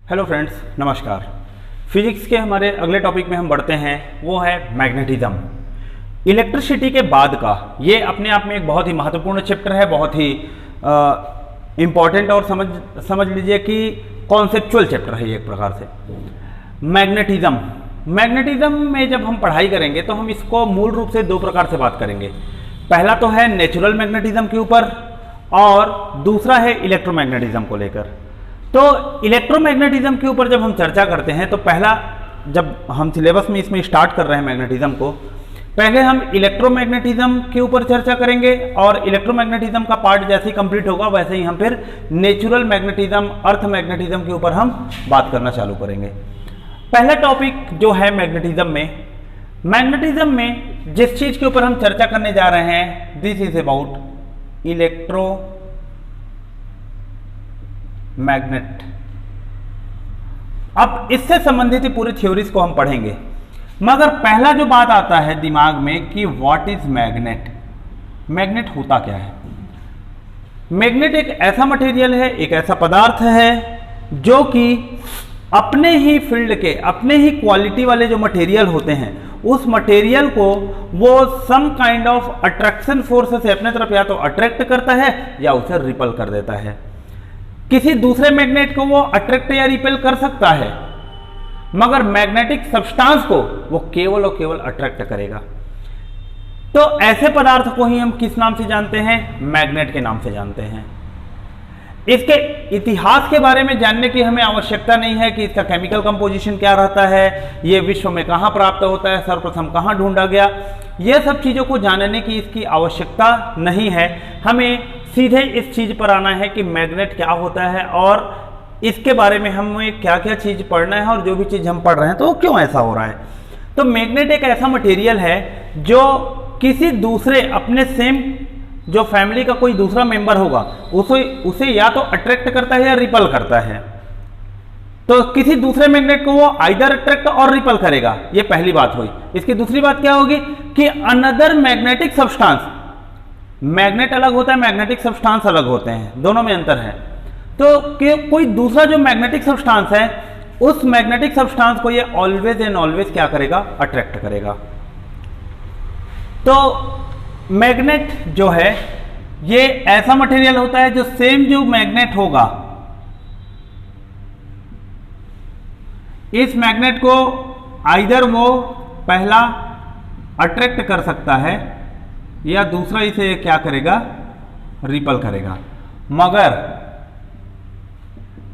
Hello friends, नमस्कार। Physics के हमारे अगले टॉपिक में हम बढ़ते हैं, वो है मैग्नेटिज्म। इलेक्ट्रिसिटी के बाद का ये अपने आप में एक बहुत ही महत्वपूर्ण चैप्टर है, बहुत ही इम्पॉर्टेंट और समझ लीजिए कि कॉन्सेप्चुअल चैप्टर है ये एक प्रकार से। मैग्नेटिज्म में जब हम पढ़ाई करेंगे तो हम इसको मूल रूप से दो प्रकार से बात करेंगे। पहला तो है नेचुरल मैग्नेटिज्म के ऊपर और दूसरा है इलेक्ट्रोमैग्नेटिज्म को लेकर। तो इलेक्ट्रोमैग्नेटिज्म के ऊपर जब हम चर्चा करते हैं तो पहला, जब हम सिलेबस में इसमें स्टार्ट कर रहे हैं मैग्नेटिज्म को, पहले हम इलेक्ट्रोमैग्नेटिज्म के ऊपर चर्चा करेंगे और इलेक्ट्रोमैग्नेटिज्म का पार्ट जैसे ही कंप्लीट होगा वैसे ही हम फिर नेचुरल मैग्नेटिज्म, अर्थ मैग्नेटिज्म के ऊपर हम बात करना चालू करेंगे। पहला टॉपिक जो है मैग्नेटिज्म में जिस चीज के ऊपर हम चर्चा करने जा रहे हैं, दिस इज अबाउट इलेक्ट्रोमैग्नेट। अब इससे संबंधित ही पूरी थ्योरीज को हम पढ़ेंगे, मगर पहला जो बात आता है दिमाग में कि व्हाट इज मैग्नेट। मैग्नेट होता क्या है? मैग्नेट एक ऐसा मटेरियल है, एक ऐसा पदार्थ है जो कि अपने ही फील्ड के, अपने ही क्वालिटी वाले जो मटेरियल होते हैं, उस मटेरियल को वो some kind of attraction force से अपने तरफ या तो अट्रैक्ट करता है या उसे रिपल कर देता है। किसी दूसरे मैग्नेट को वो अट्रैक्ट या रिपेल कर सकता है, मगर मैग्नेटिक सब्सटेंस को वो केवल और केवल अट्रैक्ट करेगा। तो ऐसे पदार्थ को ही हम किस नाम से जानते हैं? मैग्नेट के नाम से जानते हैं। इसके इतिहास के बारे में जानने की हमें आवश्यकता नहीं है कि इसका केमिकल कंपोजिशन क्या रहता है, ये विश्व में कहाँ प्राप्त होता है, सर्वप्रथम कहाँ ढूंढा गया, ये सब चीज़ों को जानने की इसकी आवश्यकता नहीं है। हमें सीधे इस चीज़ पर आना है कि मैग्नेट क्या होता है और इसके बारे में हमें क्या क्या चीज़ पढ़ना है, और जो भी चीज़ हम पढ़ रहे हैं तो क्यों ऐसा हो रहा है। तो मैग्नेट एक ऐसा मटेरियल है जो किसी दूसरे, अपने सेम जो फैमिली का कोई दूसरा मेंबर होगा उसे या तो अट्रैक्ट करता है या रिपल करता है। तो किसी दूसरे मैग्नेट को वो आइदर अट्रैक्ट और रिपल करेगा, ये पहली बात हुई। इसकी दूसरी बात क्या होगी कि अनदर मैग्नेटिक सब्सटेंस, मैग्नेट अलग होता है, मैग्नेटिक सब्सटेंस अलग होते हैं, दोनों में अंतर है। तो कोई दूसरा जो मैग्नेटिक सब्सटेंस है, उस मैग्नेटिक सब्सटेंस को ये ऑलवेज एंड ऑलवेज क्या करेगा? अट्रैक्ट करेगा। तो मैग्नेट जो है ये ऐसा मटेरियल होता है जो सेम जो मैग्नेट होगा, इस मैग्नेट को आइदर वो पहला अट्रैक्ट कर सकता है या दूसरा इसे क्या करेगा? रिपल करेगा। मगर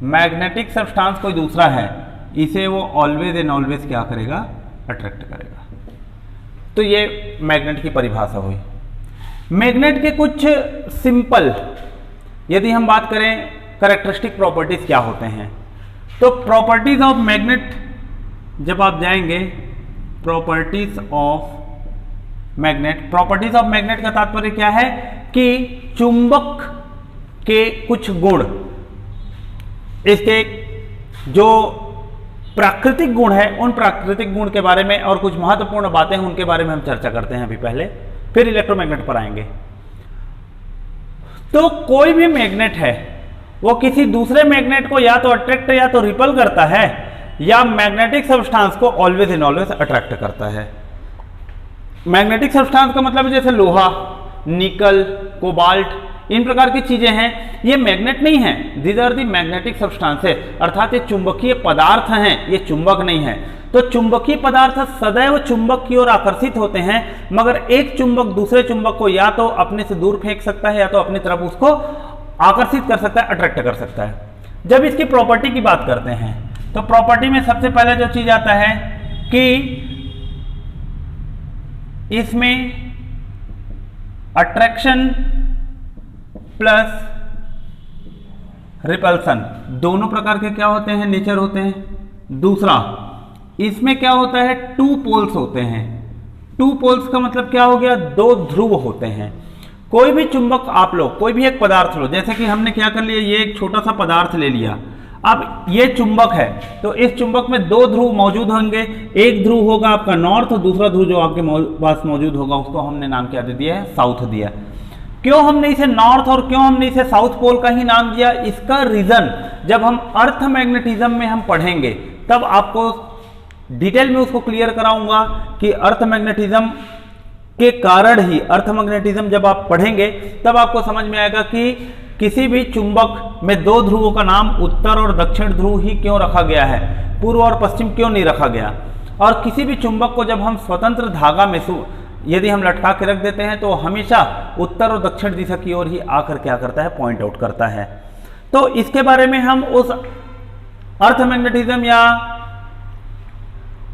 मैग्नेटिक सब्सटेंस कोई दूसरा है, इसे वो ऑलवेज एंड ऑलवेज क्या करेगा? अट्रैक्ट करेगा। तो ये मैग्नेट की परिभाषा हुई। मैग्नेट के कुछ सिंपल, यदि हम बात करें कैरेक्टरिस्टिक प्रॉपर्टीज क्या होते हैं, तो प्रॉपर्टीज ऑफ मैग्नेट जब आप जाएंगे, properties of magnet, properties of magnet का तात्पर्य क्या है कि चुंबक के कुछ गुण, इसके जो प्राकृतिक गुण है, उन प्राकृतिक गुण के बारे में और कुछ महत्वपूर्ण बातें हैं उनके बारे में हम चर्चा करते हैं अभी पहले, फिर इलेक्ट्रोमैग्नेट पर आएंगे। तो कोई भी मैग्नेट है वो किसी दूसरे मैग्नेट को या तो अट्रैक्ट या तो रिपल करता है, या मैग्नेटिक सब्सटेंस को ऑलवेज एंड ऑलवेज अट्रैक्ट करता है। मैग्नेटिक सब्सटेंस का मतलब जैसे लोहा, निकल, कोबाल्ट, इन प्रकार की चीजें हैं, ये मैग्नेट नहीं है। These are the magnetic substances, अर्थात ये चुंबकीय पदार्थ हैं, ये चुंबक नहीं है। तो चुंबकीय पदार्थ सदैव चुंबक की ओर आकर्षित होते हैं, मगर एक चुंबक दूसरे चुंबक को या तो अपने से दूर फेंक सकता है या तो अपनी तरफ उसको आकर्षित कर सकता है, अट्रैक्ट कर सकता है। जब इसकी प्रॉपर्टी की बात करते हैं तो प्रॉपर्टी में सबसे पहले जो चीज आता है कि इसमें अट्रैक्शन प्लस रिपल्सन दोनों प्रकार के क्या होते हैं? नेचर होते हैं। दूसरा, इसमें क्या होता है? टू पोल्स होते हैं। टू पोल्स का मतलब क्या हो गया? दो ध्रुव होते हैं। कोई भी चुंबक आप लो, कोई भी एक पदार्थ लो, जैसे कि हमने क्या कर लिया, ये एक छोटा सा पदार्थ ले लिया, अब ये चुंबक है, तो इस चुंबक में दो ध्रुव मौजूद होंगे। एक ध्रुव होगा आपका नॉर्थ और दूसरा ध्रुव जो आपके पास मौजूद होगा उसको हमने नाम क्या दे दिया है? साउथ दिया। क्यों हमने इसे नॉर्थ और क्यों हमने इसे साउथ पोल का ही नाम दिया, इसका रीजन जब हम अर्थ मैग्नेटिज्म में हम पढ़ेंगे तब आपको डिटेल में उसको क्लियर कराऊंगा कि अर्थ मैग्नेटिज्म के कारण ही, अर्थ मैग्नेटिज्म जब आप पढ़ेंगे तब आपको समझ में आएगा कि किसी भी चुंबक में दो ध्रुवों का नाम उत्तर और दक्षिण ध्रुव ही क्यों रखा गया है, पूर्व और पश्चिम क्यों नहीं रखा गया। और किसी भी चुंबक को जब हम स्वतंत्र धागा में यदि हम लटका के रख देते हैं तो हमेशा उत्तर और दक्षिण दिशा की ओर ही आकर क्या करता है, पॉइंट आउट करता है। तो इसके बारे में हम उस अर्थ मैग्नेटिज्म या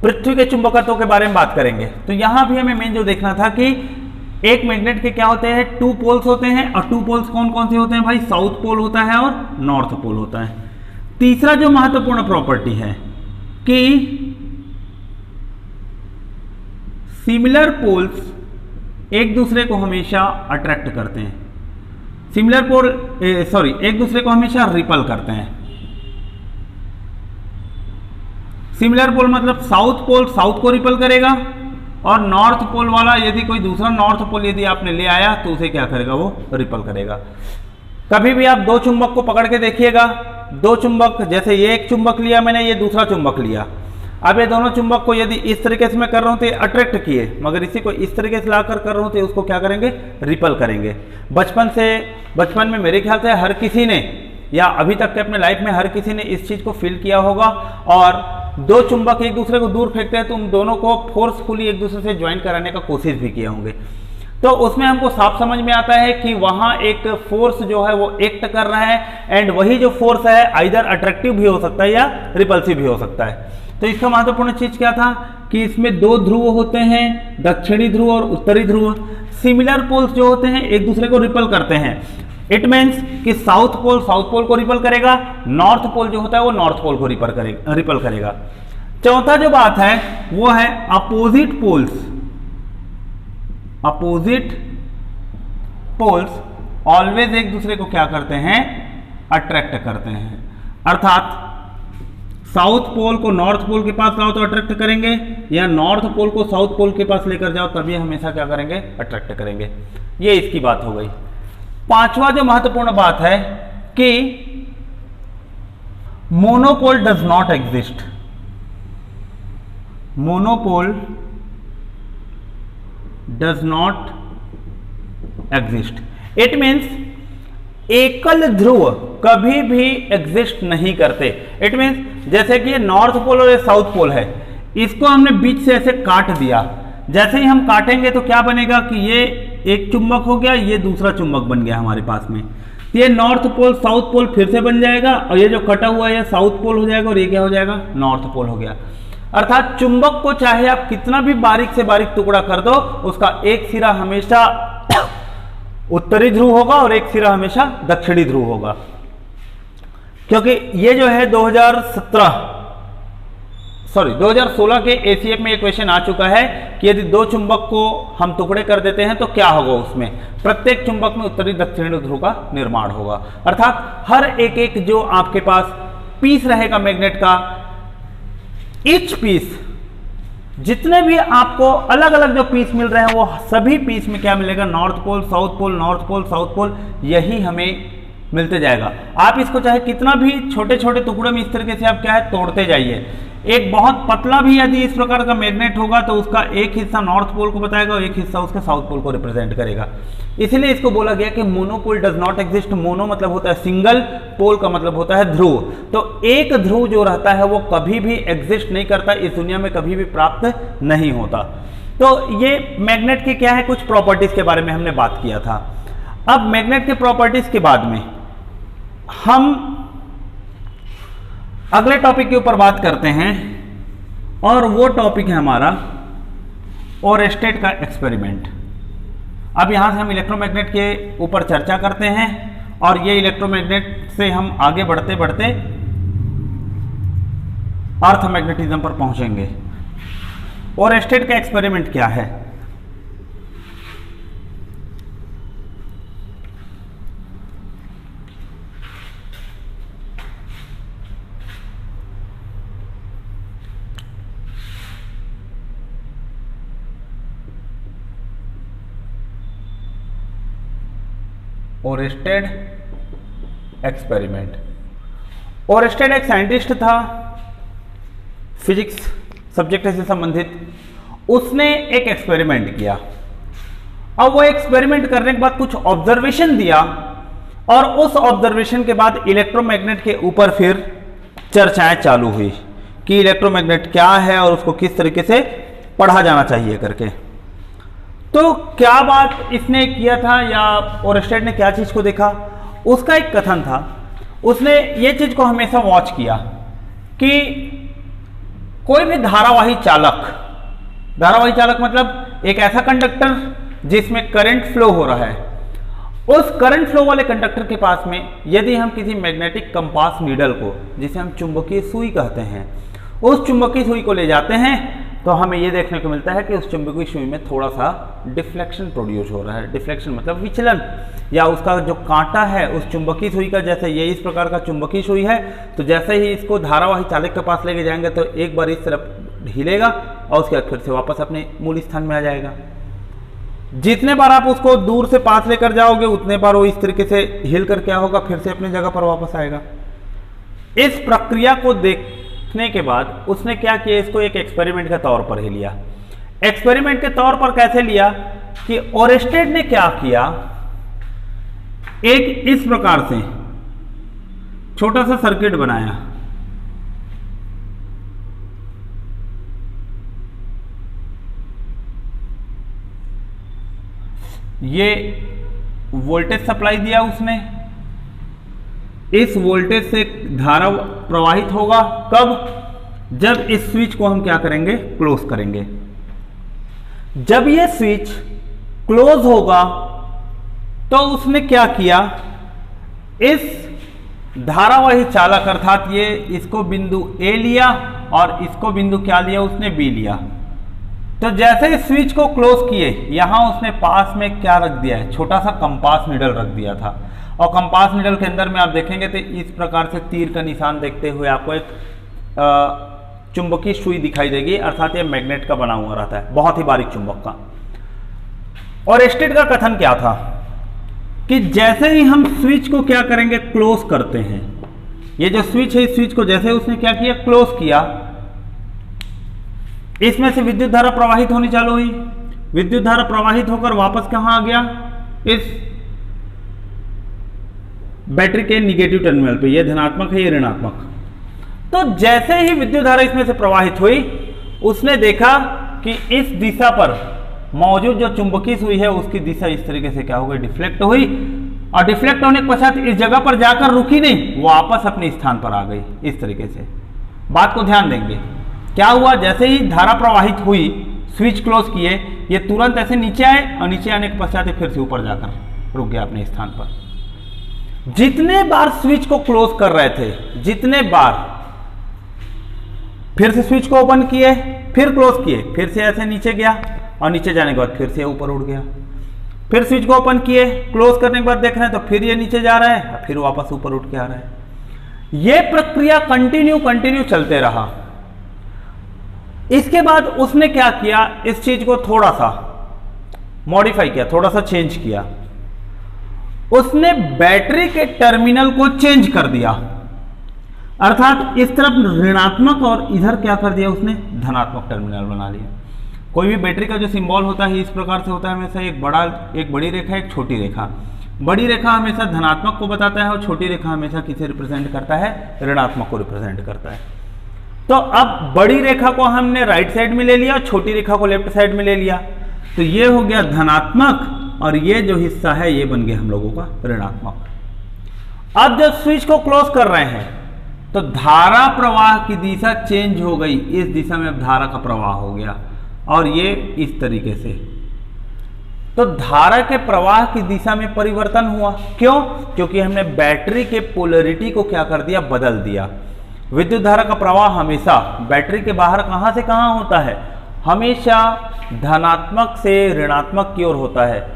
पृथ्वी के चुंबकत्व के बारे में बात करेंगे। तो यहां भी हमें मेन जो देखना था कि एक मैग्नेट के क्या होते हैं, 2 पोल्स होते हैं, और 2 पोल्स कौन कौन से होते हैं भाई, साउथ पोल होता है और नॉर्थ पोल होता है। तीसरा जो महत्वपूर्ण प्रॉपर्टी है कि सिमिलर पोल्स एक दूसरे को हमेशा अट्रैक्ट करते हैं, सिमिलर पोल एक दूसरे को हमेशा रिपल करते हैं। सिमिलर पोल मतलब साउथ पोल साउथ को रिपल करेगा और नॉर्थ पोल वाला यदि कोई दूसरा नॉर्थ पोल यदि आपने ले आया तो उसे क्या करेगा, वो रिपल करेगा। कभी भी आप दो चुंबक को पकड़ के देखिएगा, दो चुंबक, जैसे ये एक चुंबक लिया मैंने, ये दूसरा चुंबक लिया, अब ये दोनों चुंबक को यदि इस तरीके से मैं कर रहा हूं तो ये अट्रैक्ट किए, मगर इसी को इस तरीके से लाकर कर रहा हूं तो उसको क्या करेंगे, रिपल करेंगे। बचपन में मेरे ख्याल से हर किसी ने या अभी तक के अपने लाइफ में हर किसी ने इस चीज को फील किया होगा। और दो चुंबक एक दूसरे को दूर फेंकते हैं तो उन दोनों को फोर्सफुली एक दूसरे से ज्वाइन कराने का कोशिश भी किए होंगे। तो उसमें हमको साफ समझ में आता है कि वहां एक फोर्स जो है वो एक्ट कर रहा है, एंड वही जो फोर्स है आइदर अट्रैक्टिव भी हो सकता है या रिपल्सिव भी हो सकता है। तो इसका महत्वपूर्ण चीज क्या था कि इसमें दो ध्रुव होते हैं, दक्षिणी ध्रुव और उत्तरी ध्रुव। सिमिलर पोल्स जो होते हैं एक दूसरे को रिपल करते हैं। इट मीन्स कि साउथ पोल को रिपल करेगा, नॉर्थ पोल जो होता है वो नॉर्थ पोल को रिपल करेगा। चौथा जो बात है वो है अपोजिट पोल्स ऑलवेज एक दूसरे को क्या करते हैं, अट्रैक्ट करते हैं। अर्थात साउथ पोल को नॉर्थ पोल के पास लाओ तो अट्रैक्ट करेंगे, या नॉर्थ पोल को साउथ पोल के पास लेकर जाओ तभी हमेशा क्या करेंगे, अट्रैक्ट करेंगे। ये इसकी बात हो गई। पांचवा जो महत्वपूर्ण बात है कि monopole does not exist. Monopole does not exist. It means एकल ध्रुव कभी भी एग्जिस्ट नहीं करते। इट मीन्स जैसे कि ये नॉर्थ पोल और ये साउथ पोल है, इसको हमने बीच से ऐसे काट दिया, जैसे ही हम काटेंगे तो क्या बनेगा कि ये एक चुंबक हो गया, ये दूसरा चुंबक बन गया हमारे पास में। ये नॉर्थ पोल साउथ पोल फिर से बन जाएगा, और ये जो कटा हुआ है साउथ पोल हो जाएगा और ये क्या हो जाएगा, नॉर्थ पोल हो गया। अर्थात चुंबक को चाहे आप कितना भी बारीक से बारीक टुकड़ा कर दो, उसका एक सिरा हमेशा उत्तरी ध्रुव होगा और एक सिरा हमेशा दक्षिणी ध्रुव होगा। क्योंकि ये जो है 2016 के एसीएफ में एक क्वेश्चन आ चुका है कि यदि दो चुंबक को हम टुकड़े कर देते हैं तो क्या होगा, उसमें प्रत्येक चुंबक में उत्तरी दक्षिणी ध्रुव का निर्माण होगा। अर्थात हर एक जो आपके पास पीस रहेगा मैग्नेट का, ईच पीस, जितने भी आपको अलग अलग जो पीस मिल रहे हैं वो सभी पीस में क्या मिलेगा, north pole south pole, north pole south pole, यही हमें मिलते जाएगा। आप इसको चाहे कितना भी छोटे छोटे टुकड़े में इस तरीके से आप क्या है तोड़ते जाइए। एक बहुत पतला भी यदि इस प्रकार का मैग्नेट होगा तो उसका एक हिस्सा नॉर्थ पोल को बताएगा और एक हिस्सा उसके साउथ पोल को रिप्रेजेंट करेगा। इसीलिए इसको बोला गया कि monopole does not exist. Mono मतलब होता है सिंगल, पोल का मतलब होता है ध्रुव। तो एक ध्रुव जो रहता है वो कभी भी एग्जिस्ट नहीं करता, इस दुनिया में कभी भी प्राप्त नहीं होता। तो ये मैग्नेट के क्या है, कुछ प्रॉपर्टीज के बारे में हमने बात किया था। अब मैग्नेट के प्रॉपर्टीज के बाद में हम अगले टॉपिक के ऊपर बात करते हैं, और वो टॉपिक है हमारा ओरेस्टेड का एक्सपेरिमेंट। अब यहां से हम इलेक्ट्रोमैग्नेट के ऊपर चर्चा करते हैं, और ये इलेक्ट्रोमैग्नेट से हम आगे बढ़ते बढ़ते अर्थ मैग्नेटिज्म पर पहुंचेंगे। ओरेस्टेड का एक्सपेरिमेंट क्या है? Oersted experiment. ओरेस्टेड एक साइंटिस्ट था, फिजिक्स सब्जेक्ट से संबंधित। उसने एक एक्सपेरिमेंट किया। अब वो एक्सपेरिमेंट करने के बाद कुछ ऑब्जर्वेशन दिया और उस ऑब्जर्वेशन के बाद इलेक्ट्रोमैग्नेट के ऊपर फिर चर्चाएं चालू हुई कि इलेक्ट्रोमैग्नेट क्या है और उसको किस तरीके से पढ़ा जाना चाहिए करके। तो क्या बात इसने किया था या ओरेस्टेड ने क्या चीज को देखा, उसका एक कथन था। उसने ये चीज को हमेशा वॉच किया कि कोई भी धारावाही चालक मतलब एक ऐसा कंडक्टर जिसमें करंट फ्लो हो रहा है, उस करंट फ्लो वाले कंडक्टर के पास में यदि हम किसी मैग्नेटिक कंपास नीडल को, जिसे हम चुंबकीय सुई कहते हैं, उस चुंबकीय सुई को ले जाते हैं तो हमें यह देखने को मिलता है कि उस चुंबकीय सुई में थोड़ा सा डिफ्लेक्शन प्रोड्यूस हो रहा है। डिफ्लेक्शन मतलब विचलन, या उसका जो कांटा है उस चुंबकीय सुई का, जैसे ये इस प्रकार का चुंबकीय सुई है, तो जैसे ही इसको धारावाही चालक के पास लेके जाएंगे तो एक बार इस तरफ हिलेगा और उसके बाद फिर से वापस अपने मूल स्थान में आ जाएगा। जितने बार आप उसको दूर से पास लेकर जाओगे उतने बार वो इस तरीके से हिल कर क्या होगा, फिर से अपनी जगह पर वापस आएगा। इस प्रक्रिया को देखने के बाद उसने क्या किया, इसको एक एक्सपेरिमेंट के तौर पर ही लिया। एक्सपेरिमेंट के तौर पर कैसे लिया कि ओरेस्टेड ने क्या किया, एक इस प्रकार से छोटा सा सर्किट बनाया। ये वोल्टेज सप्लाई दिया उसने। इस वोल्टेज से धारा प्रवाहित होगा कब, जब इस स्विच को हम क्या करेंगे, क्लोज करेंगे। जब ये स्विच क्लोज होगा तो उसने क्या किया, इस धारावाही चालक अर्थात ये इसको बिंदु ए लिया और इसको बिंदु क्या लिया, उसने बी लिया। तो जैसे इस स्विच को क्लोज किए, यहां उसने पास में क्या रख दिया है, छोटा सा कंपास नीडल रख दिया था। और कंपास नीडल के अंदर में आप देखेंगे तो इस प्रकार से तीर का निशान देखते हुए आपको एक चुंबकीय सुई दिखाई देगी, अर्थात ये मैग्नेट का बना हुआ रहता है, बहुत ही बारीक चुंबक का। और ओरेस्टेड का कथन क्या था कि जैसे ही हम स्विच को क्या करेंगे, क्लोज करते हैं, ये जो स्विच है इस स्विच को जैसे उसने क्या किया, क्लोज किया, इसमें से विद्युत धारा प्रवाहित होनी चालू हुई। विद्युत धारा प्रवाहित होकर वापस कहां आ गया, इस बैटरी के निगेटिव टर्मिनल पे। ये धनात्मक है, ये ऋणात्मक। तो जैसे ही विद्युत धारा इसमें से प्रवाहित हुई, उसने देखा कि इस दिशा पर मौजूद जो चुंबकीय सुई है उसकी दिशा इस तरीके से क्या हो गई, डिफ्लेक्ट हुई। और डिफ्लेक्ट होने के पश्चात इस जगह पर जाकर रुकी नहीं, वापस अपने स्थान पर आ गई। इस तरीके से बात को ध्यान देंगे। क्या हुआ, जैसे ही धारा प्रवाहित हुई, स्विच क्लोज किए, ये तुरंत ऐसे नीचे आए और नीचे आने के पश्चात फिर से ऊपर जाकर रुक गया अपने स्थान पर। जितने बार स्विच को क्लोज कर रहे थे, जितने बार फिर से स्विच को ओपन किए, फिर क्लोज किए, फिर से ऐसे नीचे गया और नीचे जाने के बाद फिर से ऊपर उठ गया। फिर स्विच को ओपन किए, क्लोज करने के बाद देख रहे हैं तो फिर ये नीचे जा रहा है, फिर वापस ऊपर उठ के आ रहा है। ये प्रक्रिया कंटिन्यू चलते रहा। इसके बाद उसने क्या किया, इस चीज को थोड़ा सा मॉडिफाई किया, थोड़ा सा चेंज किया। उसने बैटरी के टर्मिनल को चेंज कर दिया, अर्थात इस तरफ ऋणात्मक और इधर क्या कर दिया, उसने धनात्मक टर्मिनल बना लिया। कोई भी बैटरी का जो सिंबल होता है इस प्रकार से होता है, हमेशा एक बड़ी रेखा, एक छोटी रेखा। बड़ी रेखा हमेशा धनात्मक को बताता है और छोटी रेखा हमेशा किसे रिप्रेजेंट करता है, ऋणात्मक को रिप्रेजेंट करता है। तो अब बड़ी रेखा को हमने राइट साइड में ले लिया और छोटी रेखा को लेफ्ट साइड में ले लिया, तो ये हो गया धनात्मक और ये जो हिस्सा है ये बन गया हम लोगों का ऋणात्मक। अब जब स्विच को क्लोज कर रहे हैं तो धारा प्रवाह की दिशा चेंज हो गई, इस दिशा में अब धारा का प्रवाह हो गया और ये इस तरीके से। तो धारा के प्रवाह की दिशा में परिवर्तन हुआ, क्यों? क्योंकि हमने बैटरी के पोलरिटी को क्या कर दिया, बदल दिया। विद्युत धारा का प्रवाह हमेशा बैटरी के बाहर कहां से कहां होता है, हमेशा धनात्मक से ऋणात्मक की ओर होता है,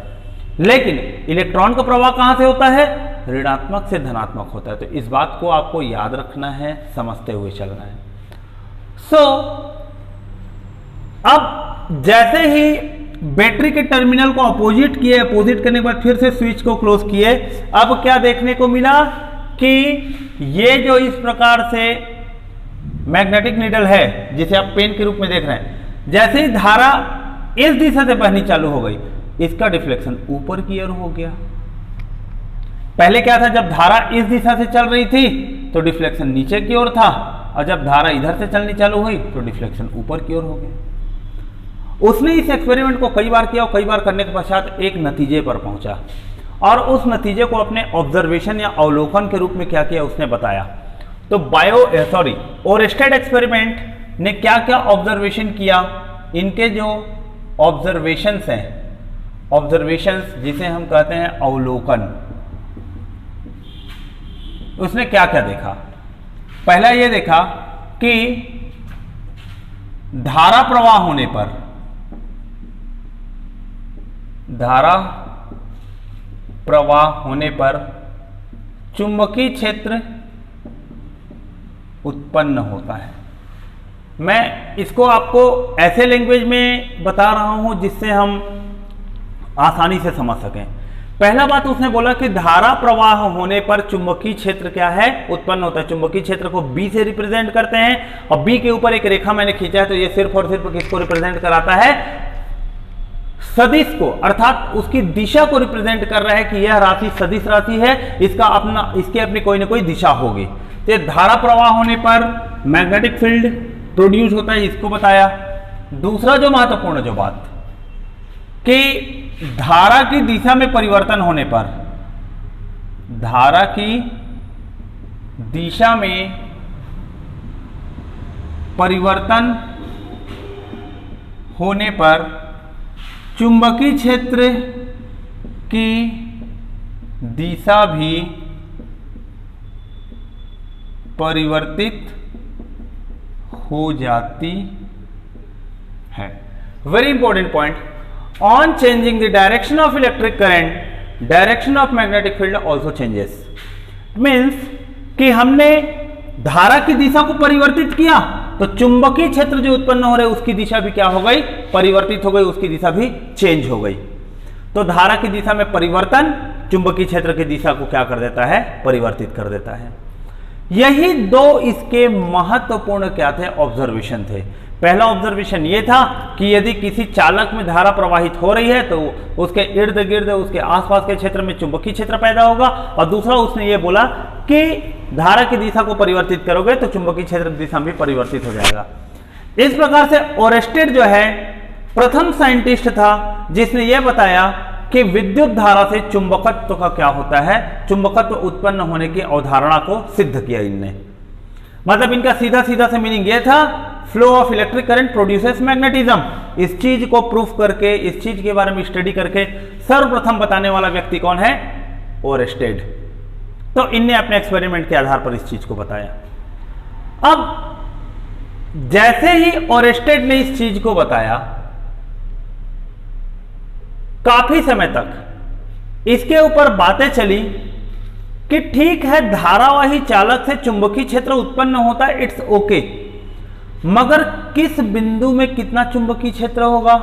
लेकिन इलेक्ट्रॉन का प्रवाह कहां से होता है, ऋणात्मक से धनात्मक होता है। तो इस बात को आपको याद रखना है, समझते हुए चलना है। अब जैसे ही बैटरी के टर्मिनल को अपोजिट किए, अपोजिट करने के बाद फिर से स्विच को क्लोज किए। अब क्या देखने को मिला कि ये जो इस प्रकार से मैग्नेटिक नीडल है जिसे आप पेन के रूप में देख रहे हैं, जैसे ही धारा इस दिशा से बहनी चालू हो गई, इसका डिफ्लेक्शन ऊपर की ओर हो गया। पहले क्या था, जब धारा इस दिशा से चल रही थी तो डिफ्लेक्शन नीचे की ओर था, और जब धारा इधर से चलनी चालू हुई तो डिफ्लेक्शन ऊपर की ओर हो गया। उसने इस एक्सपेरिमेंट को कई बार किया और कई बार करने के पश्चात एक नतीजे पर पहुंचा, और उस नतीजे को अपने ऑब्जर्वेशन या अवलोकन के रूप में क्या किया उसने बताया। तो ओरेस्टेड एक्सपेरिमेंट ने क्या क्या ऑब्जर्वेशन किया, इनके जो ऑब्जर्वेशंस हैं, ऑब्जर्वेशंस जिसे हम कहते हैं अवलोकन, उसने क्या क्या देखा। पहला यह देखा कि धारा प्रवाह होने पर, धारा प्रवाह होने पर चुंबकीय क्षेत्र उत्पन्न होता है। मैं इसको आपको ऐसे लैंग्वेज में बता रहा हूं जिससे हम आसानी से समझ सकें। पहला बात उसने बोला कि धारा प्रवाह होने पर चुंबकीय क्षेत्र क्या है, उत्पन्न होता है। चुंबकीय क्षेत्र को बी से रिप्रेजेंट करते हैं, और बी के ऊपर एक रेखा मैंने खींचा है, तो ये सिर्फ और सिर्फ किसको रिप्रेजेंट कराता है, सदिश को, अर्थात उसकी दिशा को रिप्रेजेंट कर रहा है कि यह राशि सदिश राशि है, इसकी अपनी कोई ना कोई दिशा होगी। तो धारा प्रवाह होने पर मैग्नेटिक फील्ड प्रोड्यूस होता है, इसको बताया। दूसरा जो महत्वपूर्ण जो बात कि धारा की दिशा में परिवर्तन होने पर, धारा की दिशा में परिवर्तन होने पर चुंबकीय क्षेत्र की दिशा भी परिवर्तित हो जाती है। Very important point, on changing the direction of electric current, direction of magnetic field also changes. Means कि हमने धारा की दिशा को परिवर्तित किया तो चुंबकीय क्षेत्र जो उत्पन्न हो रहे उसकी दिशा भी क्या हो गई, परिवर्तित हो गई, उसकी दिशा भी चेंज हो गई। तो धारा की दिशा में परिवर्तन चुंबकीय क्षेत्र की दिशा को क्या कर देता है, परिवर्तित कर देता है। यही दो इसके महत्वपूर्ण क्या थे, ऑब्जर्वेशन थे। पहला ऑब्जर्वेशन यह था कि यदि किसी चालक में धारा प्रवाहित हो रही है तो उसके इर्द गिर्द, उसके आसपास के क्षेत्र में चुंबकीय क्षेत्र पैदा होगा, और दूसरा उसने ये बोला कि धारा की दिशा को परिवर्तित करोगे तो चुंबकीय क्षेत्र की दिशा भी परिवर्तित हो जाएगा। इस प्रकार से ओरेस्टेड जो है प्रथम साइंटिस्ट था जिसने यह बताया कि विद्युत धारा से चुंबकत्व का क्या होता है, चुंबकत्व उत्पन्न होने की अवधारणा को सिद्ध किया इनने। मतलब इनका सीधा सीधा से मीनिंग यह था, flow of electric current produces magnetism. इस चीज को प्रूफ करके, इस चीज के बारे में स्टडी करके सर्वप्रथम बताने वाला व्यक्ति कौन है, ओरेस्टेड। तो इनने अपने एक्सपेरिमेंट के आधार पर इस चीज को बताया। अब जैसे ही ओरेस्टेड ने इस चीज को बताया, काफी समय तक इसके ऊपर बातें चली कि ठीक है धारावाही चालक से चुंबकीय क्षेत्र उत्पन्न होता है, इट्स ओके, मगर किस बिंदु में कितना चुंबकीय क्षेत्र होगा,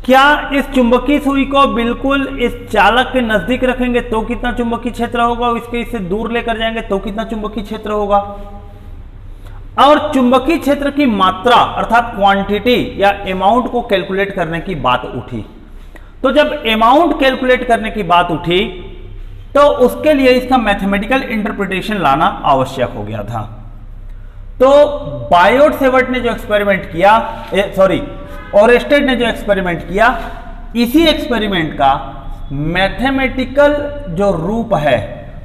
क्या इस चुंबकीय सुई को बिल्कुल इस चालक के नजदीक रखेंगे तो कितना चुंबकीय क्षेत्र होगा, इसके इससे दूर लेकर जाएंगे तो कितना चुंबकीय क्षेत्र होगा। और चुंबकीय क्षेत्र की मात्रा अर्थात क्वांटिटी या अमाउंट को कैलकुलेट करने की बात उठी। तो जब अमाउंट कैलकुलेट करने की बात उठी तो उसके लिए इसका मैथमेटिकल इंटरप्रिटेशन लाना आवश्यक हो गया था। तो बायोट-सेवर्ट ने जो एक्सपेरिमेंट किया, ओरेस्टेड ने जो एक्सपेरिमेंट किया, इसी एक्सपेरिमेंट का मैथमेटिकल जो रूप है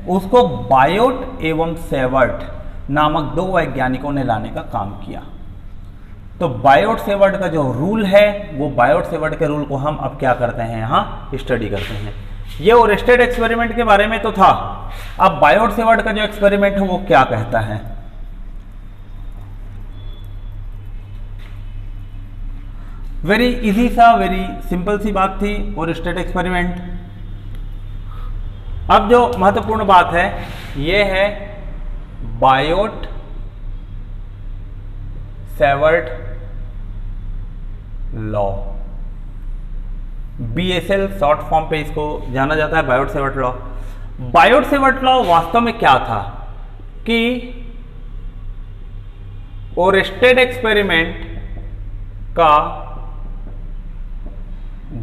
उसको बायोट एवं सेवर्ट नामक दो वैज्ञानिकों ने लाने का काम किया। तो बायोट-सेवर्ट का जो रूल है, वो बायोट-सेवर्ट के रूल को हम अब क्या करते हैं, यहां स्टडी करते हैं। ये ओरेस्टेड एक्सपेरिमेंट के बारे में तो था, अब बायोट-सेवर्ट का जो एक्सपेरिमेंट है वो क्या कहता है। वेरी इजी सा, वेरी सिंपल सी बात थी ओरेस्टेड एक्सपेरिमेंट। अब जो महत्वपूर्ण बात है ये है Biot-Savart law. BSL short form पे इसको जाना जाता है, बायोट-सेवर्ट लॉ। बायोट-सेवर्ट लॉ वास्तव में क्या था कि ओरेस्टेड एक्सपेरिमेंट का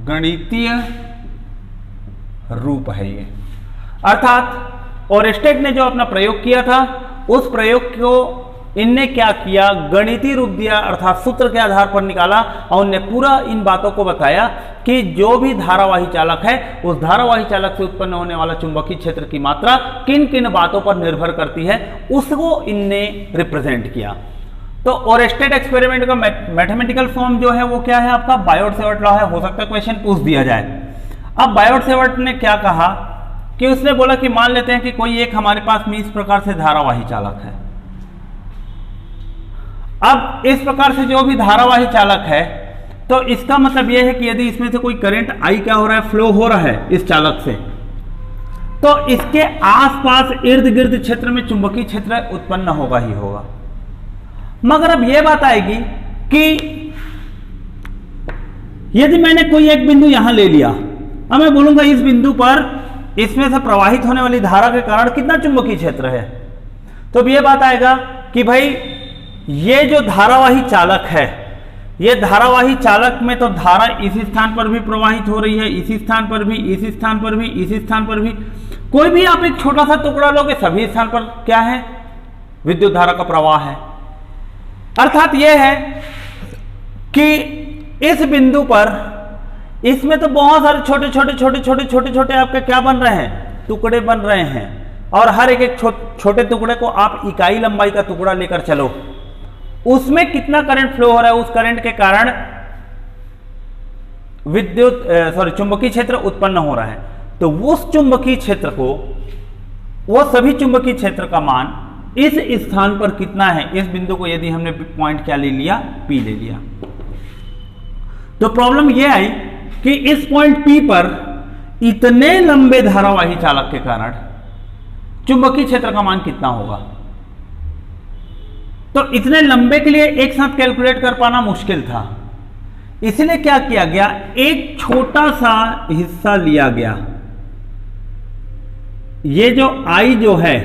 गणितीय रूप है ये। अर्थात ओरेस्टेड ने जो अपना प्रयोग किया था, उस प्रयोग को इनने क्या किया, गणितीय रूप दिया, अर्थात सूत्र के आधार पर निकाला और उनने पूरा इन बातों को बताया कि जो भी धारावाही चालक है, उस धारावाही चालक से उत्पन्न होने वाला चुंबकीय क्षेत्र की मात्रा किन किन बातों पर निर्भर करती है, उसको इनने रिप्रेजेंट किया। तो ओरेस्टेड एक्सपेरिमेंट का मैथमेटिकल फॉर्म जो है वो क्या है आपका, बायोट-सेवर्ट लॉ है। हो सकता है क्वेश्चन पूछ दिया जाए। अब बायोट-सेवर्ट ने क्या कहा कि उसने बोला कि मान लेते हैं कि कोई एक हमारे पास में इस प्रकार से धारावाही चालक है। अब इस प्रकार से जो भी धारावाही चालक है, तो इसका मतलब यह है कि यदि इसमें से कोई करंट आई क्या हो रहा है, फ्लो हो रहा है इस चालक से, तो इसके आसपास इर्द गिर्द क्षेत्र में चुंबकीय क्षेत्र उत्पन्न होगा ही होगा। मगर अब यह बात आएगी कि यदि मैंने कोई एक बिंदु यहां ले लिया, अब मैं बोलूंगा इस बिंदु पर इसमें से प्रवाहित होने वाली धारा के कारण कितना चुंबकीय क्षेत्र है, तो अब यह बात आएगा कि भाई ये जो धारावाही चालक है, ये धारावाही चालक में तो धारा इसी स्थान पर भी प्रवाहित हो रही है, इसी स्थान पर भी, इसी स्थान पर भी, इसी स्थान पर भी। कोई भी आप एक छोटा सा टुकड़ा लोगे, सभी स्थान पर क्या है, विद्युत धारा का प्रवाह है। अर्थात यह है कि इस बिंदु पर इसमें तो बहुत सारे छोटे छोटे छोटे छोटे छोटे छोटे आपके क्या बन रहे हैं, टुकड़े बन रहे हैं, और हर एक छोटे टुकड़े को आप इकाई लंबाई का टुकड़ा लेकर चलो, उसमें कितना करंट फ्लो हो रहा है, उस करंट के कारण चुंबकीय क्षेत्र उत्पन्न हो रहा है। तो उस चुंबकीय क्षेत्र को, वो सभी चुंबकीय क्षेत्र का मान इस स्थान पर कितना है, इस बिंदु को यदि हमने पॉइंट क्या ले लिया, P ले लिया, तो प्रॉब्लम यह आई कि इस पॉइंट P पर इतने लंबे धारावाही चालक के कारण चुंबकीय क्षेत्र का मान कितना होगा। तो इतने लंबे के लिए एक साथ कैलकुलेट कर पाना मुश्किल था, इसलिए क्या किया गया, एक छोटा सा हिस्सा लिया गया। ये जो I जो है,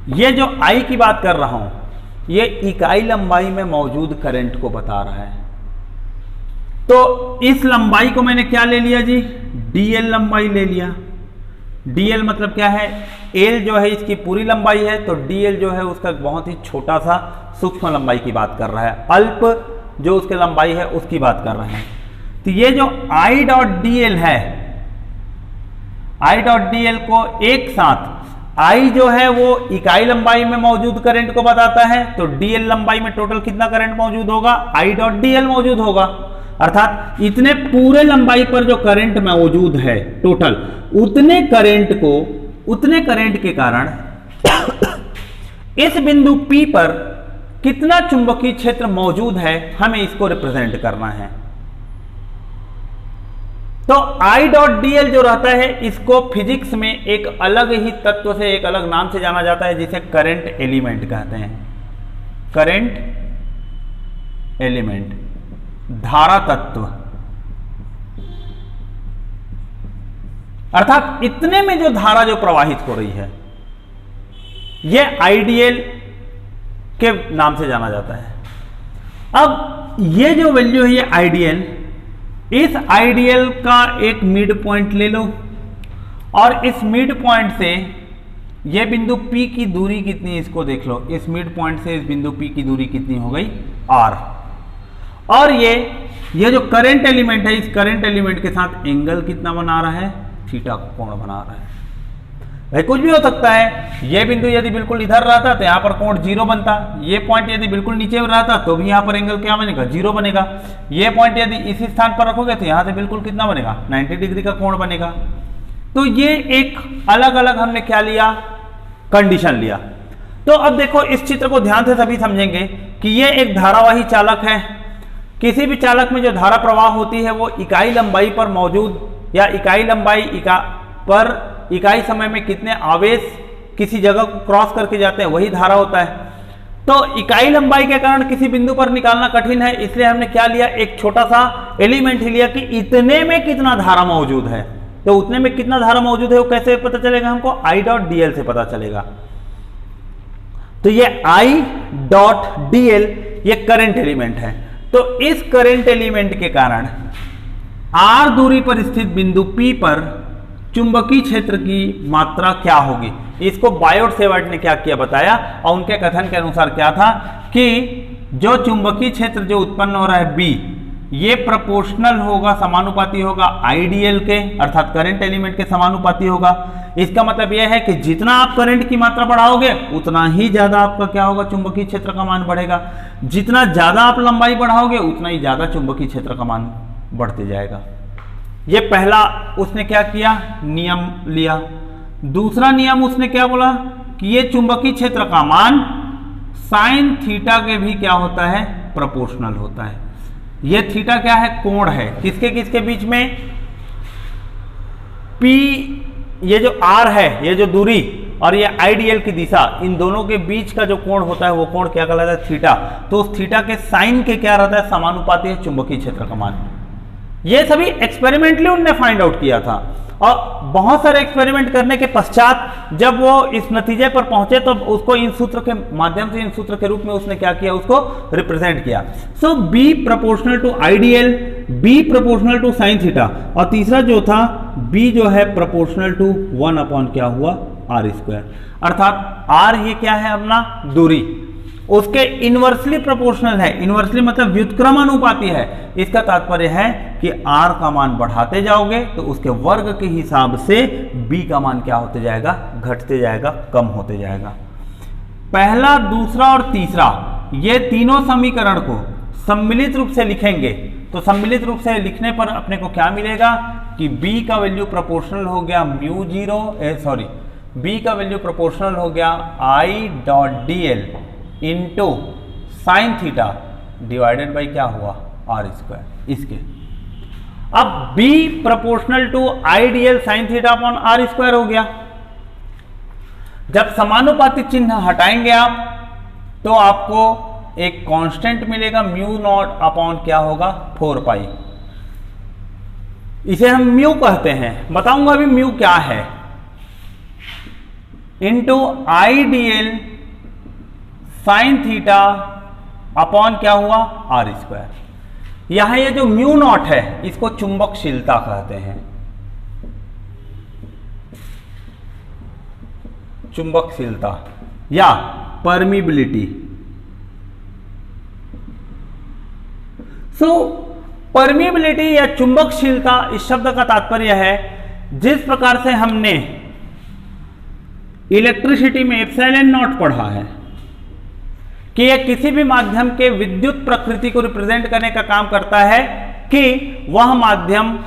ये जो I की बात कर रहा हूं, ये इकाई लंबाई में मौजूद करंट को बता रहा है। तो इस लंबाई को मैंने क्या ले लिया जी, dl लंबाई ले लिया। dl मतलब क्या है, l जो है इसकी पूरी लंबाई है, तो dl जो है उसका बहुत ही छोटा सा सूक्ष्म लंबाई की बात कर रहा है, अल्प जो उसकी लंबाई है उसकी बात कर रहे हैं। तो ये जो I डॉट dl है, I डॉट dl को एक साथ, I जो है वो इकाई लंबाई में मौजूद करंट को बताता है, तो dl लंबाई में टोटल कितना करंट मौजूद होगा, I डॉट dl मौजूद होगा। अर्थात इतने पूरे लंबाई पर जो करंट मौजूद है टोटल, उतने करंट के कारण इस बिंदु P पर कितना चुंबकीय क्षेत्र मौजूद है, हमें इसको रिप्रेजेंट करना है। तो I डॉट dl जो रहता है, इसको फिजिक्स में एक अलग ही तत्व से, एक अलग नाम से जाना जाता है, जिसे करंट एलिमेंट कहते हैं। करंट एलिमेंट, धारा तत्व। अर्थात इतने में जो धारा जो प्रवाहित हो रही है, यह आइडियल के नाम से जाना जाता है। अब ये जो वैल्यू है, ये आइडियल, इस आइडियल का एक मिड पॉइंट ले लो, और इस मिड पॉइंट से ये बिंदु P की दूरी कितनी, इसको देख लो। इस मिड पॉइंट से इस बिंदु P की दूरी कितनी हो गई, R। और ये जो करंट एलिमेंट है, इस करंट एलिमेंट के साथ एंगल कितना बना रहा है, थीटा कोण बना रहा है। भाई कुछ भी हो सकता है, ये बिंदु यदि बिल्कुल इधर रहता तो यहाँ पर कोण 0 बनता, ये पॉइंट यदि बिल्कुल नीचे रहता तो भी यहाँ पर एंगल क्या बनेगा, 0 बनेगा। ये पॉइंट यदि इसी स्थान पर रखोगे तो यहाँ से बिल्कुल कितना बनेगा, 90 डिग्री का कोण बनेगा। तो ये एक अलग अलग हमने क्या लिया, कंडीशन लिया। तो अब देखो इस चित्र को ध्यान से सभी समझेंगे कि ये एक धारावाही चालक है। किसी भी चालक में जो धारा प्रवाह होती है वो इकाई लंबाई पर मौजूद, या इकाई लंबाई पर इकाई समय में कितने आवेश किसी जगह को क्रॉस करके जाते हैं, वही धारा होता है। तो इकाई लंबाई के कारण किसी बिंदु पर निकालना कठिन है, इसलिए हमने क्या लिया, एक छोटा सा एलिमेंट ही लिया कि इतने में कितना धारा मौजूद है। तो उतने में कितना धारा मौजूद है वो कैसे पता चलेगा हमको, आई डॉट डीएल से पता चलेगा। तो ये आई डॉट डीएल ये करंट एलिमेंट है। तो इस करंट एलिमेंट के कारण आर दूरी पर स्थित बिंदु P पर चुंबकीय क्षेत्र की मात्रा क्या होगी, इसको बायोट सेवर्ट ने क्या किया बताया, और उनके कथन के अनुसार क्या था कि जो चुंबकीय क्षेत्र जो उत्पन्न हो रहा है B, ये प्रोपोर्शनल होगा, समानुपाती होगा आईडीएल के, अर्थात करंट एलिमेंट के समानुपाती होगा। इसका मतलब यह है कि जितना आप करंट की मात्रा बढ़ाओगे उतना ही ज्यादा आपका क्या होगा, चुंबकीय क्षेत्र का मान बढ़ेगा। जितना ज्यादा आप लंबाई बढ़ाओगे उतना ही ज्यादा चुंबकीय क्षेत्र का मान बढ़ते जाएगा। ये पहला उसने क्या किया, नियम लिया। दूसरा नियम उसने क्या बोला कि ये चुंबकीय क्षेत्र का मान साइन थीटा के भी क्या होता है, प्रोपोर्शनल होता है। ये थीटा क्या है, कोण है, किसके किसके बीच में, P ये जो R है, ये जो दूरी और ये आईडीएल की दिशा, इन दोनों के बीच का जो कोण होता है वो कोण क्या कहलाता है, थीटा। तो उस थीटा के साइन के क्या रहता है, समानुपाती है चुंबकीय क्षेत्र का मान। ये सभी एक्सपेरिमेंटली उनने फाइंड आउट किया था, और बहुत सारे एक्सपेरिमेंट करने के पश्चात जब वो इस नतीजे पर पहुंचे तो उसको इन सूत्र के माध्यम से, इन सूत्र के रूप में उसने क्या किया, उसको रिप्रेजेंट किया। So B proportional to IDL, B proportional to sine theta, और तीसरा जो था B जो है प्रोपोर्शनल टू 1 अपॉन क्या हुआ, आर स्क्वायर। अर्थात R ये क्या है, अपना दूरी, उसके इनवर्सली प्रोपोर्शनल है। इनवर्सली मतलब व्युत्क्रमानुपाती है। इसका तात्पर्य है कि R का मान बढ़ाते जाओगे तो उसके वर्ग के हिसाब से B का मान क्या होते जाएगा, घटते जाएगा, कम होते जाएगा। पहला, दूसरा और तीसरा ये तीनों समीकरण को सम्मिलित रूप से लिखेंगे तो सम्मिलित रूप से लिखने पर अपने को क्या मिलेगा कि B का वैल्यू प्रोपोर्शनल हो गया B का वैल्यू प्रोपोर्शनल हो गया I dot D L into sine theta divided by क्या हुआ, आर स्क्वायर। इसके अब B proportional to IDL sine theta upon R square हो गया। जब समानुपाती चिन्ह हटाएंगे आप तो आपको एक कांस्टेंट मिलेगा, म्यू नॉट अपॉन क्या होगा, 4 पाई। इसे हम म्यू कहते हैं, बताऊंगा अभी म्यू क्या है, into IDL sine theta upon क्या हुआ, आर स्क्वायर। यहां ये जो म्यू नॉट है इसको चुंबकशीलता कहते हैं, चुंबकशीलता या परमिबिलिटी। परमिबिलिटी या चुंबकशीलता, इस शब्द का तात्पर्य है जिस प्रकार से हमने इलेक्ट्रिसिटी में एप्सिलॉन नॉट पढ़ा है कि यह किसी भी माध्यम के विद्युत प्रकृति को रिप्रेजेंट करने का काम करता है कि वह माध्यम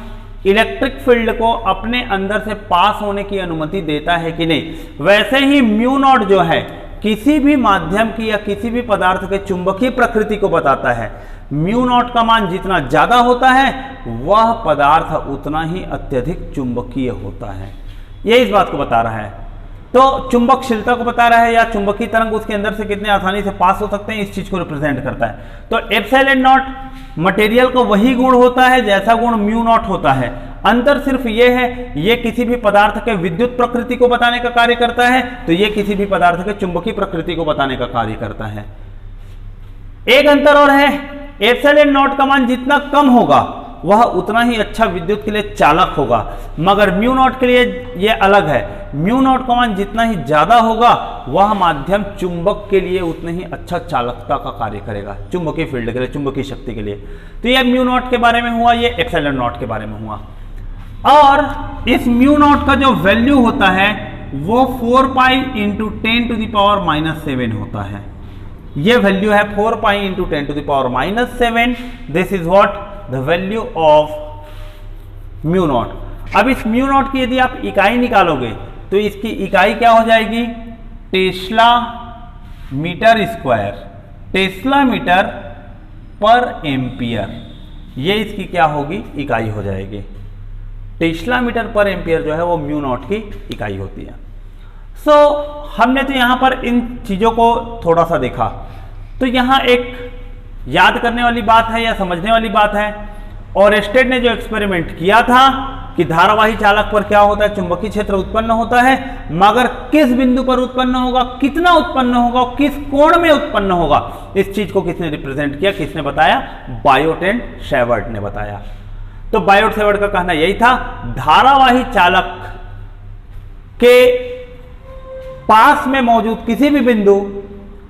इलेक्ट्रिक फील्ड को अपने अंदर से पास होने की अनुमति देता है कि नहीं, वैसे ही म्यू नॉट जो है किसी भी माध्यम की या किसी भी पदार्थ के चुंबकीय प्रकृति को बताता है। म्यू नॉट का मान जितना ज्यादा होता है वह पदार्थ उतना ही अत्यधिक चुंबकीय होता है। यह इस बात को बता रहा है, तो चुंबकशीलता को बता रहा है, या चुंबकीय तरंग उसके अंदर से कितने आसानी से पास हो सकते हैं, इस चीज को रिप्रेजेंट करता है। तो एप्सिलॉन नॉट मटेरियल का वही गुण होता है जैसा गुण म्यू नॉट होता है। अंतर सिर्फ ये है, ये किसी भी पदार्थ के विद्युत प्रकृति को बताने का कार्य करता है, तो ये किसी भी पदार्थ के चुंबकीय प्रकृति को बताने का कार्य करता है। एक अंतर और है, एप्सिलॉन नॉट का मान जितना कम होगा वह उतना ही अच्छा विद्युत के लिए चालक होगा, मगर म्यू नॉट के लिए यह अलग है। म्यू नॉट का मान जितना ही ज्यादा होगा वह माध्यम चुंबक के लिए उतने ही अच्छा चालकता का कार्य करेगा, चुंबकीय फील्ड के लिए, चुंबकीय शक्ति के लिए। तो यह म्यू नॉट के बारे में हुआ, यह एप्सिलॉन नॉट के बारे में हुआ। और इस म्यू नॉट का जो वैल्यू होता है वो 4 pi into 10 to the power -7 होता है। ये वैल्यू है 4 pi into 10 to the power -7। This is what the value of mu naught. अब इस म्यू नॉट की यदि आप इकाई निकालोगे तो इसकी इकाई क्या हो जाएगी, tesla metre square, tesla metre per ampere. ये इसकी क्या होगी, इकाई हो जाएगी। टेस्ला मीटर पर एम्पियर जो है वो म्यू नॉट की इकाई होती है। हमने तो यहां पर इन चीजों को थोड़ा सा देखा। तो यहां एक याद करने वाली बात है या समझने वाली बात है, ओरेस्टेड ने जो एक्सपेरिमेंट किया था कि धारावाही चालक पर क्या होता है, चुंबकीय क्षेत्र उत्पन्न होता है, मगर किस बिंदु पर उत्पन्न होगा, कितना उत्पन्न होगा, किस कोण में उत्पन्न होगा, इस चीज को किसने रिप्रेजेंट किया, किसने बताया, बायोट एंड शेवर्ट ने बताया। तो बायोट शेवर्ट का कहना यही था, धारावाही चालक के पास में मौजूद किसी भी बिंदु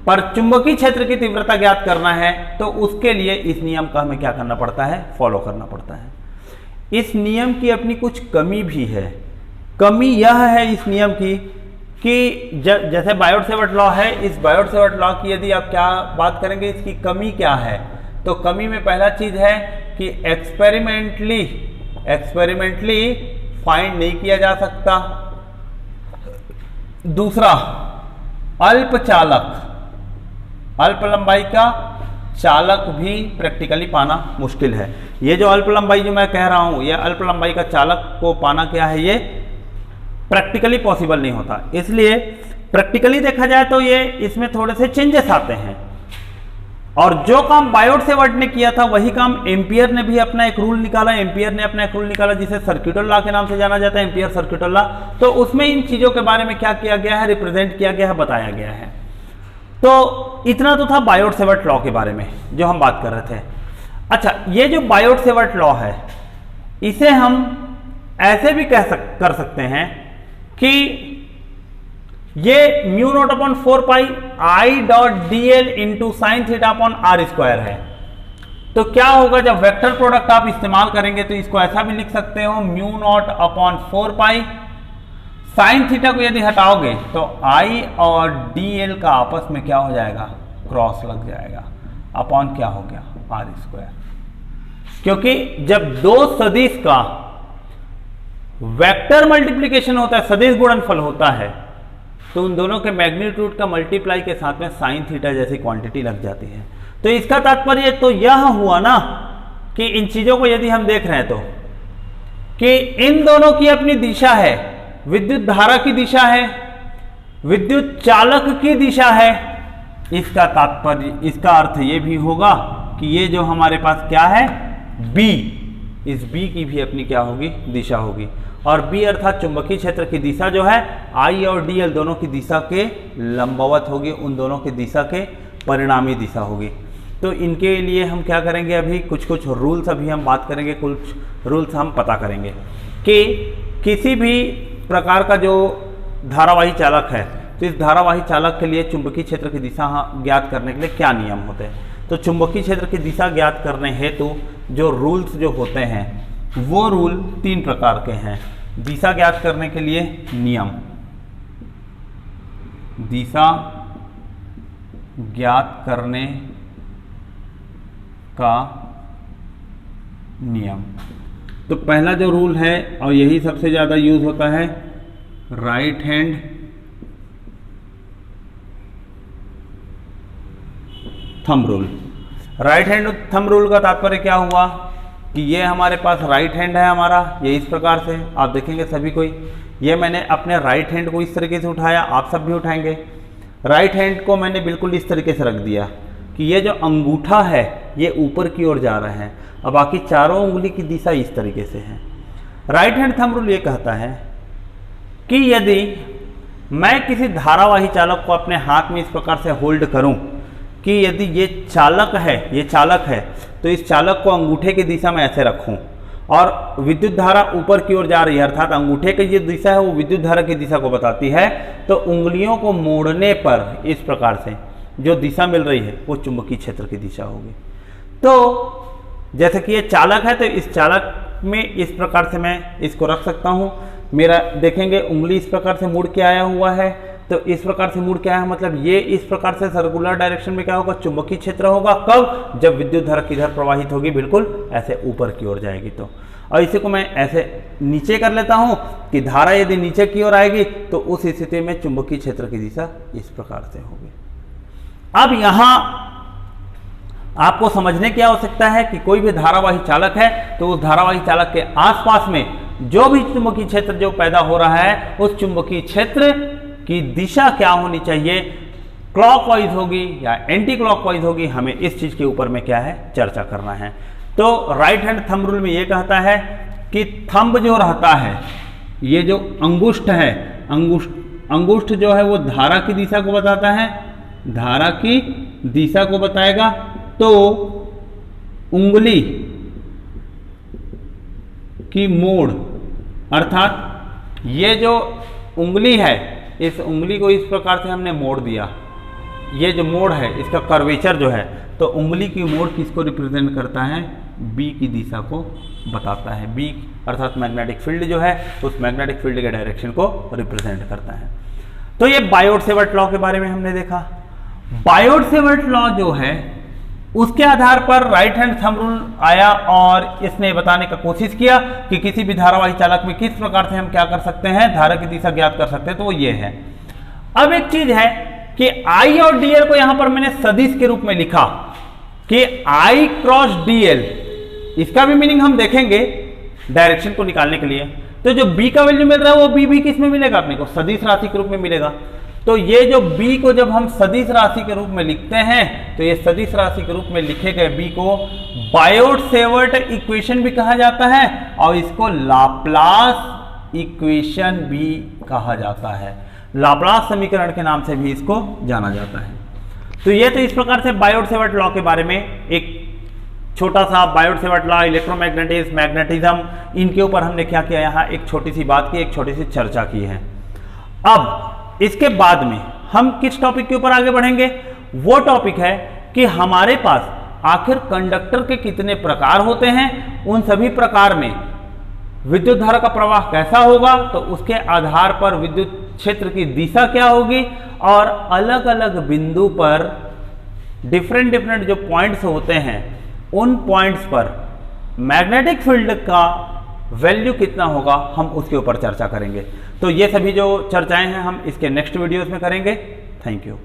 पर चुंबकीय क्षेत्र की तीव्रता ज्ञात करना है तो उसके लिए इस नियम का हमें क्या करना पड़ता है, फॉलो करना पड़ता है। इस नियम की अपनी कुछ कमी भी है। कमी यह है इस नियम की कि जैसे बायोट सेवर्ट लॉ है, इस बायोट सेवर्ट लॉ की यदि आप क्या बात करेंगे, इसकी कमी क्या है, तो कमी में पहला चीज है कि एक्सपेरिमेंटली फाइंड नहीं किया जा सकता। दूसरा, अल्प लंबाई का चालक भी प्रैक्टिकली पाना मुश्किल है। ये जो अल्प लंबाई जो मैं कह रहा हूं, ये अल्प लंबाई का चालक को पाना क्या है, ये प्रैक्टिकली पॉसिबल नहीं होता। इसलिए प्रैक्टिकली देखा जाए तो ये इसमें थोड़े से चेंजेस आते हैं। और जो काम बायोट सेवर्ट ने किया था वही काम एम्पियर ने भी अपना एक रूल निकाला। एम्पियर ने अपना एक रूल निकाला जिसे सर्किटल लॉ के नाम से जाना जाता है, एम्पियर सर्किटल लॉ। तो उसमें इन चीजों के बारे में क्या किया गया है, रिप्रेजेंट किया गया है, बताया गया है। तो इतना तो था बायोट सेवर्ट लॉ के बारे में जो हम बात कर रहे थे। अच्छा, ये जो बायोट सेवर्ट लॉ है, इसे हम ऐसे भी कर सकते हैं कि ये mu naught upon 4 pi I dot D L into sine theta upon R square है। तो क्या होगा जब वेक्टर प्रोडक्ट आप इस्तेमाल करेंगे तो इसको ऐसा भी लिख सकते हो, mu naught upon 4 pi sine theta को यदि हटाओगे तो आई और डी एल का आपस में क्या हो जाएगा, क्रॉस लग जाएगा, अपॉन क्या हो गया, आर स्क्वायर। क्योंकि जब दो सदिश का वेक्टर मल्टीप्लीकेशन होता है, सदिश गुणनफल होता है, तो उन दोनों के मैग्नीट्यूड का मल्टीप्लाई के साथ में साइन थीटा जैसी क्वांटिटी लग जाती है। तो इसका तात्पर्य तो यह हुआ ना कि इन चीजों को यदि हम देख रहे हैं तो कि इन दोनों की अपनी दिशा है, विद्युत धारा की दिशा है, विद्युत चालक की दिशा है। इसका तात्पर्य, इसका अर्थ यह भी होगा कि ये जो हमारे पास क्या है, बी, इस बी की भी अपनी क्या होगी, दिशा होगी। और बी अर्थात चुंबकीय क्षेत्र की दिशा जो है आई और डी एल दोनों की दिशा के लंबवत होगी, उन दोनों की दिशा के परिणामी दिशा होगी। तो इनके लिए हम क्या करेंगे, अभी कुछ रूल्स अभी हम बात करेंगे, कुछ रूल्स हम पता करेंगे कि किसी भी प्रकार का जो धारावाही चालक है, तो इस धारावाही चालक के लिए चुंबकीय क्षेत्र की दिशा ज्ञात करने के लिए क्या नियम होते हैं। तो चुंबकीय क्षेत्र की दिशा ज्ञात करने हेतु जो रूल्स जो होते हैं वो रूल 3 प्रकार के हैं। दिशा ज्ञात करने के लिए नियम, दिशा ज्ञात करने का नियम। तो पहला जो रूल है और यही सबसे ज्यादा यूज होता है, right hand thumb rule. Right hand thumb rule का तात्पर्य क्या हुआ कि ये हमारे पास राइट हैंड है हमारा, ये इस प्रकार से आप देखेंगे सभी कोई, ये मैंने अपने राइट हैंड को इस तरीके से उठाया, आप सब भी उठाएंगे। राइट हैंड को मैंने बिल्कुल इस तरीके से रख दिया कि ये जो अंगूठा है ये ऊपर की ओर जा रहा है और बाकी चारों उंगली की दिशा इस तरीके से है। राइट हैंड थंब रूल ये कहता है कि यदि मैं किसी धारावाही चालक को अपने हाथ में इस प्रकार से होल्ड करूं कि यदि ये चालक है तो इस चालक को अंगूठे की दिशा में ऐसे रखूं और विद्युत धारा ऊपर की ओर जा रही है, अर्थात अंगूठे की जो दिशा है वो विद्युत धारा की दिशा को बताती है, तो उंगलियों को मोड़ने पर इस प्रकार से जो दिशा मिल रही है वो चुंबकीय क्षेत्र की दिशा होगी। तो जैसे कि ये चालक है तो इस चालक में इस प्रकार से मैं इसको रख सकता हूं, मेरा देखेंगे उंगली इस प्रकार से मुड़ के आया हुआ है, तो इस प्रकार से मुड़ के आया मतलब ये इस प्रकार से सर्कुलर डायरेक्शन में क्या होगा, चुंबकीय क्षेत्र होगा। कब, जब विद्युत धारा किधर प्रवाहित होगी, बिल्कुल ऐसे ऊपर की ओर जाएगी। तो और इसी को मैं ऐसे नीचे कर लेता हूं कि धारा यदि नीचे की ओर आएगी तो उस स्थिति में चुंबकीय क्षेत्र की दिशा इस प्रकार से होगी। अब यहां आपको समझने की आवश्यकता है कि कोई भी धारावाही चालक है तो उस धारावाही चालक के आसपास में जो भी चुंबकीय क्षेत्र जो पैदा हो रहा है उस चुंबकीय क्षेत्र की दिशा क्या होनी चाहिए, क्लॉकवाइज होगी या एंटी क्लॉकवाइज होगी, हमें इस चीज के ऊपर में क्या है चर्चा करना है। तो राइट हैंड थंब रूल में ये कहता है कि थंब जो रहता है, ये जो अंगुष्ठ है, अंगुष्ठ जो है वो धारा की दिशा को बताता है, धारा की दिशा को बताएगा। तो उंगली की मोड़, अर्थात ये जो उंगली है, इस उंगली को इस प्रकार से हमने मोड़ दिया, ये जो मोड़ है इसका कर्वेचर जो है, तो उंगली की मोड़ किसको रिप्रेजेंट करता है, बी की दिशा को बताता है। बी अर्थात मैग्नेटिक फील्ड जो है उस मैग्नेटिक फील्ड के डायरेक्शन को रिप्रेजेंट करता है। तो ये बायोट-सेवर्ट लॉ के बारे में हमने देखा। बायोट-सेवर्ट लॉ जो है उसके आधार पर राइट हैंड थंब रूल आया और इसने बताने का कोशिश किया कि किसी भी धारावाही चालक में किस प्रकार से हम क्या कर सकते हैं, धारा की दिशा ज्ञात कर सकते हैं। तो वो ये है। अब एक चीज है कि I और dl को यहां पर मैंने सदिश के रूप में लिखा कि I क्रॉस dl, इसका भी मीनिंग हम देखेंगे डायरेक्शन को निकालने के लिए। तो जो b का वैल्यू मिल रहा है वो b भी किस में मिलेगा, अपने को सदिश राशि के रूप में मिलेगा। तो ये जो b को जब हम सदिश राशि के रूप में लिखते हैं, तो ये सदिश राशि के रूप में लिखे गए b को बायोट-सेवर्ट इक्वेशन भी कहा जाता है और इसको लाप्लास इक्वेशन भी कहा जाता है, लाप्लास समीकरण के नाम से भी इसको जाना जाता है। तो ये तो इस प्रकार से बायोट-सेवर्ट लॉ के बारे में एक छोटा सा बायोट-सेवर्ट लॉ, इलेक्ट्रोमैग्नेटिज्म, मैग्नेटिज्म, इनके ऊपर हमने क्या किया, यहाँ एक छोटी सी बात की, एक छोटी सी चर्चा की है। अब इसके बाद में हम किस टॉपिक के ऊपर आगे बढ़ेंगे, वो टॉपिक है कि हमारे पास आखिर कंडक्टर के कितने प्रकार होते हैं, उन सभी प्रकार में विद्युत धारा का प्रवाह कैसा होगा, तो उसके आधार पर विद्युत क्षेत्र की दिशा क्या होगी, और अलग अलग बिंदु पर डिफरेंट जो पॉइंट्स होते हैं उन पॉइंट्स पर मैग्नेटिक फील्ड का वैल्यू कितना होगा, हम उसके ऊपर चर्चा करेंगे। तो ये सभी जो चर्चाएं हैं हम इसके नेक्स्ट वीडियोस में करेंगे। Thank you.